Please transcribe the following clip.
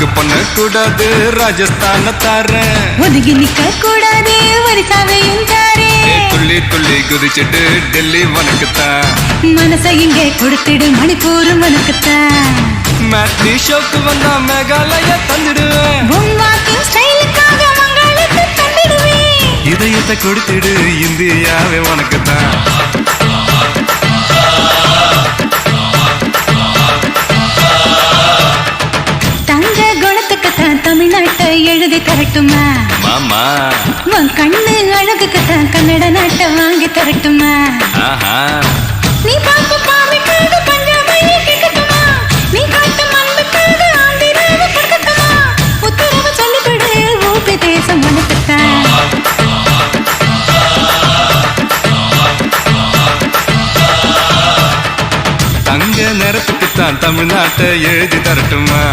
ஒழுங்கு பண்ண கூடாது ராஜஸ்தான தாரேன். ஒதுங்கி நிக்க கூடாது வரிசாவையும் தாரேன். துள்ளி துள்ளி குதிச்சுட்டு டெல்லி உனக்குத்தான். மனசை இங்கே கொடுத்துடு மணிப்பூர் உனக்குத்தான். மேட்னி ஷோக்கு வந்தா மேகாலயா தந்துடுவேன். பொம்மாக்கும் ஸ்டைலுக்காக மங்களுக்கு தந்துடுவேன். இதயத்தை கொடுத்துடு இந்தியாவே உனக்குத்தான். தங்க குணத்துக்குத்தான் தமிழ்நாட்டை எழுதி தரட்டுமா மாமா? உன் கண்ணு அழகுக்குத்தான் கன்னட நாட்டை வாங்கி தரட்டுமா? நீ பார்த்து பாவிக்காது பஞ்சாபையை கேட்கட்டுமா? நீ காட்டு மண்புக்காது ஆந்திராவை கொடுக்கட்டுமா? உத்தரவு சொல்லிவிடு ஊபி தேசம் உனக்குத்தான். தங்க நிறத்துக்குத்தான் தமிழ்நாட்டை எழுதி தரட்டுமா?